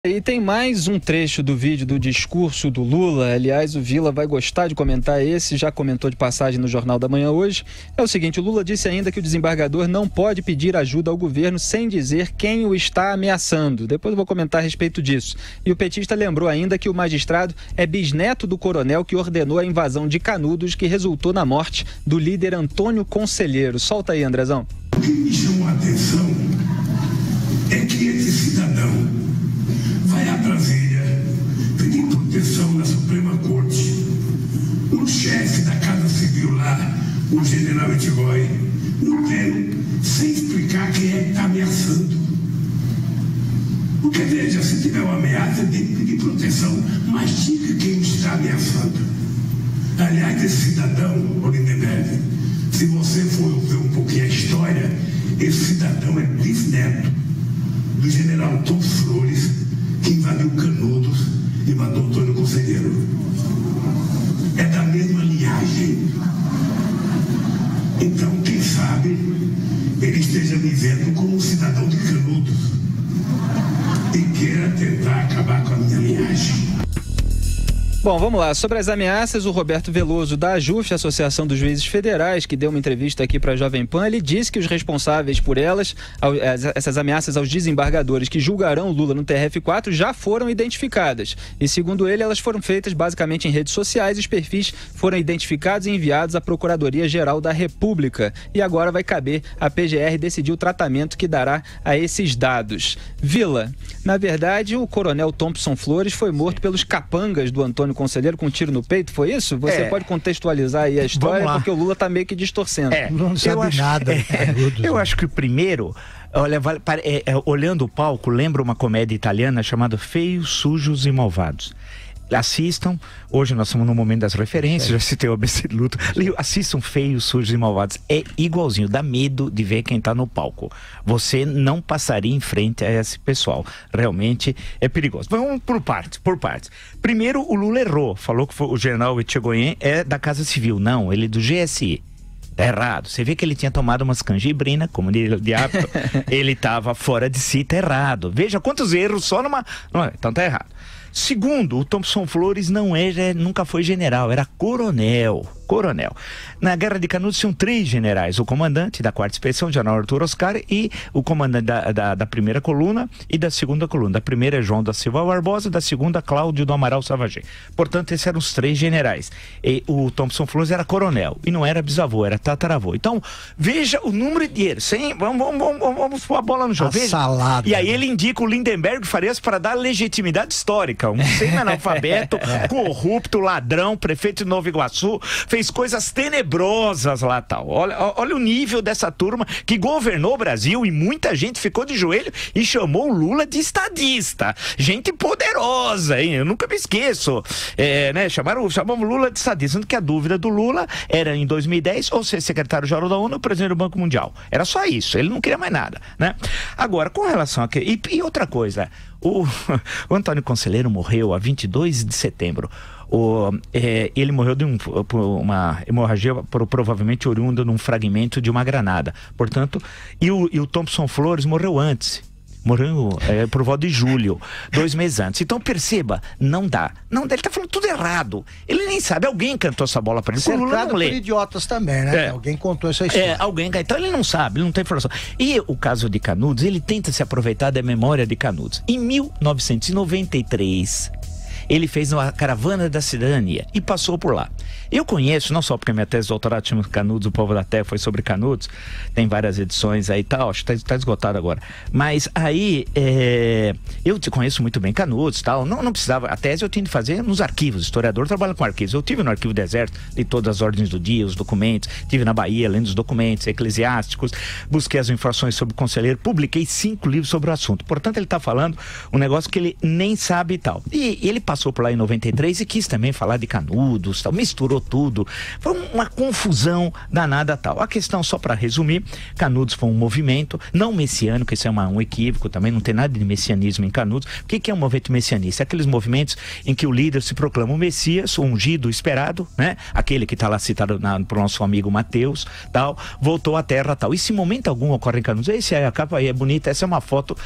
E tem mais um trecho do vídeo do discurso do Lula. Aliás, o Vila vai gostar de comentar esse, já comentou de passagem no Jornal da Manhã hoje. É o seguinte, o Lula disse ainda que o desembargador não pode pedir ajuda ao governo sem dizer quem o está ameaçando. Depois eu vou comentar a respeito disso. E o petista lembrou ainda que o magistrado é bisneto do coronel que ordenou a invasão de Canudos, que resultou na morte do líder Antônio Conselheiro. Solta aí, Andrezão. O que me chamou a atenção é que esse cidadão vai a Brasília pedir proteção na Suprema Corte. O chefe da Casa Civil lá, o general Etigói, no pleno, sem explicar quem é que está ameaçando. Porque veja, se tiver uma ameaça, tem que pedir proteção, mas diga quem está ameaçando. Aliás, esse cidadão, Lindenberg, se você for ver um pouquinho a história, esse cidadão é bisneto do general Tom Flores, que invadiu Canudos e matou Antônio Conselheiro. É da mesma linhagem. Então, quem sabe, ele esteja me vendo como um cidadão de Canudos e queira tentar acabar com a minha linhagem. Bom, vamos lá. Sobre as ameaças, o Roberto Veloso da AJUF, Associação dos Juízes Federais, que deu uma entrevista aqui para a Jovem Pan, ele disse que os responsáveis por essas ameaças aos desembargadores que julgarão o Lula no TRF4 já foram identificadas. E segundo ele, elas foram feitas basicamente em redes sociais e os perfis foram identificados e enviados à Procuradoria-Geral da República. E agora vai caber à PGR decidir o tratamento que dará a esses dados. Vila, na verdade, o coronel Thompson Flores foi morto pelos capangas do Antônio Conselheiro com um tiro no peito, foi isso? Você pode contextualizar aí a história, porque o Lula tá meio que distorcendo. Não sabe nada. Eu acho que o primeiro, olha, olhando o palco, lembra uma comédia italiana chamada Feios, Sujos e Malvados. Assistam, hoje nós estamos no momento das referências, já citei o ABC de Luto, assistam Feios, Sujos e Malvados, é igualzinho, dá medo de ver quem está no palco, você não passaria em frente a esse pessoal, realmente é perigoso. Vamos por partes. Primeiro, o Lula errou, falou que o general Echegoyen é da Casa Civil, não, ele é do GSI. Tá errado. Você vê que ele tinha tomado umas canjibrina, como de hábito, ele estava fora de si, tá errado. Veja quantos erros só numa... Então tá errado. Segundo, o Thompson Flores nunca foi general, era coronel. Na Guerra de Canudos tinham 3 generais, o comandante da 4ª Inspeção, o general Arthur Oscar, e o comandante da primeira coluna e da segunda coluna. Da primeira é João da Silva Barbosa, da segunda Cláudio do Amaral Savagé. Portanto, esses eram os 3 generais. E o Thompson Flores era coronel, e não era bisavô, era tataravô. Então, veja o número de erros. Vamos pôr a bola no jogo. Salada. E aí ele indica o Lindenberg Farias para dar legitimidade histórica. Um semi-analfabeto, corrupto, ladrão, prefeito de Nova Iguaçu, fez coisas tenebrosas lá tal. Olha o nível dessa turma que governou o Brasil e muita gente ficou de joelho e chamou o Lula de estadista. Gente poderosa, hein? Eu nunca me esqueço. Chamamos o Lula de estadista, sendo que a dúvida do Lula era em 2010 ou ser secretário-geral da ONU ou presidente do Banco Mundial. Era só isso, ele não queria mais nada, né? Agora, com relação a... E outra coisa, o Antônio Conselheiro morreu a 22 de setembro. Ele morreu por uma hemorragia provavelmente oriunda de um fragmento de uma granada. Portanto, e o Thompson Flores morreu antes. Morreu por volta de julho, 2 meses antes. Então perceba, não dá. Ele tá falando tudo errado. Ele nem sabe, alguém cantou essa bola para ele. Cercado por idiotas também, né? Alguém contou essa história. Então ele não sabe, ele não tem informação. E o caso de Canudos, ele tenta se aproveitar da memória de Canudos. Em 1993... ele fez uma caravana da cidadania e passou por lá. Eu conheço, não só porque minha tese de doutorado chama Canudos, o Povo da Terra, foi sobre Canudos, tem várias edições aí e tal, acho que tá esgotado agora. Mas aí, eu te conheço muito bem Canudos e tal, não precisava, a tese eu tinha de fazer nos arquivos, historiador trabalha com arquivos. Eu tive no Arquivo do Exército, li todas as ordens do dia, os documentos, tive na Bahia lendo os documentos eclesiásticos, busquei as informações sobre o Conselheiro, publiquei 5 livros sobre o assunto. Portanto, ele tá falando um negócio que ele nem sabe e tal. E ele passou passou por lá em 93 e quis também falar de Canudos, tal, misturou tudo. Foi uma confusão danada tal. A questão, só para resumir, Canudos foi um movimento não messiânico, isso é um equívoco também, não tem nada de messianismo em Canudos. O que é um movimento messianista? É aqueles movimentos em que o líder se proclama o Messias, o ungido, esperado, né? Aquele que está lá citado por nosso amigo Mateus, tal, voltou à terra, tal. E se em momento algum ocorre em Canudos, a capa aí é bonita, essa é uma foto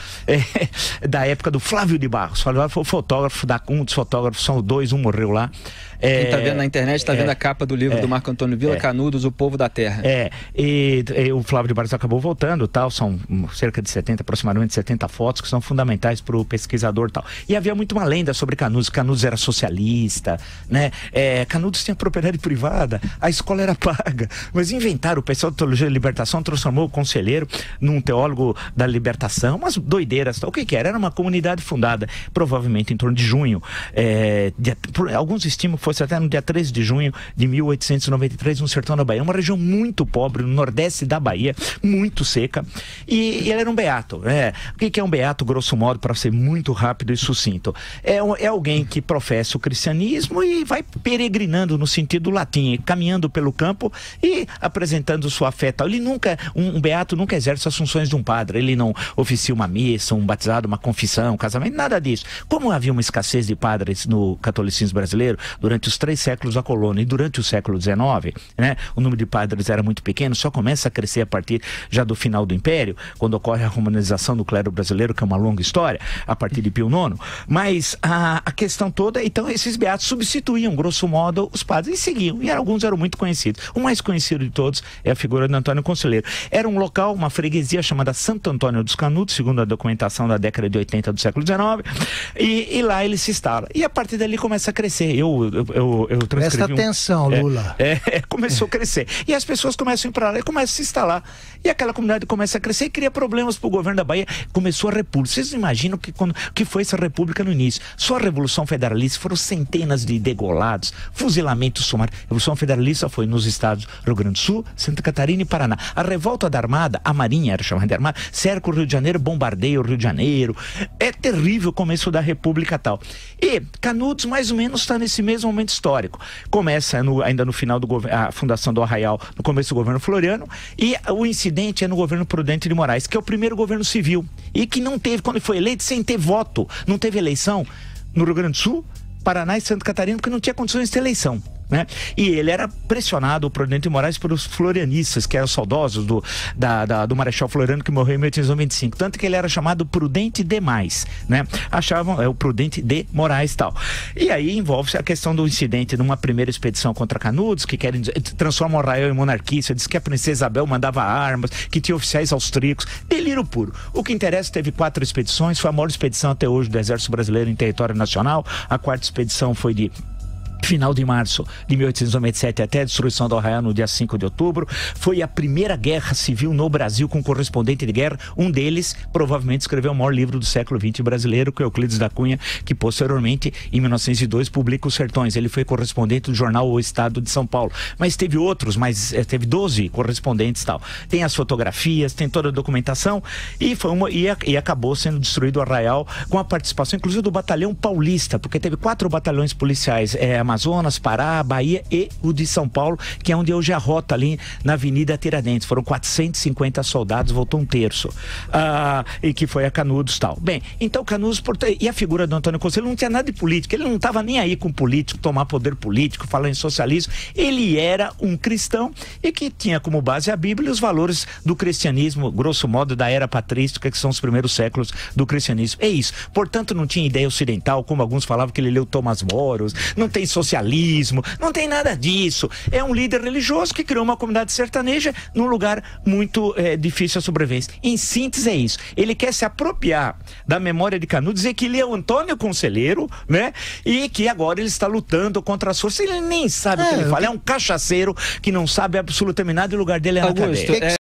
da época do Flávio de Barros. Flávio foi o fotógrafo, um dos fotógrafos, são dois, um morreu lá. Quem está vendo na internet está vendo a capa do livro do Marco Antônio Villa, Canudos, o Povo da Terra. E o Flávio de Barros acabou voltando, tal, são cerca de 70, aproximadamente 70 fotos que são fundamentais para o pesquisador, tal. E havia muito uma lenda sobre Canudos. Canudos era socialista, né? Canudos tinha propriedade privada, a escola era paga, mas inventaram, o pessoal de teologia da libertação transformou o conselheiro num teólogo da libertação, umas doideiras, tal. O que era? Era uma comunidade fundada, provavelmente em torno de junho, alguns estimam que fosse até no dia 13 de junho de 1893, no sertão da Bahia, uma região muito pobre, no nordeste da Bahia, muito seca, e ele era um beato. O que é um beato, grosso modo, para ser muito rápido e sucinto? É alguém que professa o cristianismo e vai peregrinando no sentido latim, caminhando pelo campo e apresentando sua fé, tal. Ele nunca, um beato nunca exerce as funções de um padre, ele não oficia uma missa, um batizado, uma confissão, um casamento, nada disso. Como havia uma escassez de padres no catolicismo brasileiro durante os 3 séculos da colônia e durante o século XIX, né, o número de padres era muito pequeno, só começa a crescer a partir já do final do Império, quando ocorre a romanização do clero brasileiro, que é uma longa história, a partir de Pio IX. Mas a questão toda, então esses beatos substituíam, grosso modo, os padres e seguiam, e alguns eram muito conhecidos. O mais conhecido de todos é a figura de Antônio Conselheiro. Era um local, uma freguesia chamada Santo Antônio dos Canudos, segundo a documentação da década de 80 do século XIX, e lá ele se instala. E a partir dali começa a crescer. Eu presta atenção, Lula. Começou a crescer. E as pessoas começam a ir para lá e começam a se instalar. E aquela comunidade começa a crescer e cria problemas para o governo da Bahia. Começou a república. Vocês imaginam que foi essa república no início? Só a Revolução Federalista foram centenas de degolados, fuzilamentos sumários. A Revolução Federalista foi nos estados Rio Grande do Sul, Santa Catarina e Paraná. A revolta da Armada, a Marinha era chamada de Armada, cerca o Rio de Janeiro, bombardeia o Rio de Janeiro. É terrível o começo da república tal. E Canudos mais ou menos está nesse mesmo momento histórico. Começa ainda no final a fundação do Arraial, no começo do governo Floriano, e o incidente é no governo Prudente de Moraes, que é o primeiro governo civil, e que não teve, quando foi eleito, sem ter voto, não teve eleição no Rio Grande do Sul, Paraná e Santa Catarina, porque não tinha condições de ter eleição, né? E ele era pressionado, o Prudente de Moraes, pelos florianistas, que eram saudosos do Marechal Floriano, que morreu em 1895, tanto que ele era chamado Prudente demais, né? Achavam, o Prudente de Moraes, tal. E aí envolve-se a questão do incidente numa primeira expedição contra Canudos, que transformam o Arraial em monarquista, diz que a princesa Isabel mandava armas, que tinha oficiais austríacos, delírio puro. O que interessa, teve 4 expedições, foi a maior expedição até hoje do Exército Brasileiro em território nacional. A 4ª expedição foi de final de março de 1897 até a destruição do Arraial no dia 5 de outubro. Foi a primeira guerra civil no Brasil com correspondente de guerra. Um deles provavelmente escreveu o maior livro do século XX brasileiro, que é Euclides da Cunha, que posteriormente, em 1902, publica Os Sertões. Ele foi correspondente do jornal O Estado de São Paulo. Mas teve outros, teve 12 correspondentes e tal. Tem as fotografias, tem toda a documentação, e acabou sendo destruído o Arraial com a participação, inclusive, do Batalhão Paulista, porque teve 4 batalhões policiais, Amazonas, Pará, Bahia e o de São Paulo, que é onde hoje é a rota ali na Avenida Tiradentes. Foram 450 soldados, voltou 1/3. E que foi a Canudos, tal. Bem, então Canudos, e a figura do Antônio Conselheiro não tinha nada de política, ele não estava nem aí com político, tomar poder político, falar em socialismo. Ele era um cristão e que tinha como base a Bíblia e os valores do cristianismo, grosso modo, da era patrística, que são os primeiros séculos do cristianismo. É isso. Portanto, não tinha ideia ocidental, como alguns falavam que ele leu Thomas Moros, não tem socialismo, não tem nada disso. É um líder religioso que criou uma comunidade sertaneja num lugar muito difícil a sobrevivência. Em síntese é isso. Ele quer se apropriar da memória de Canudos, dizer que ele é o Antônio Conselheiro, né? E que agora ele está lutando contra as forças. Ele nem sabe o que ele fala. É um cachaceiro que não sabe absolutamente nada e o lugar dele é na cadeia.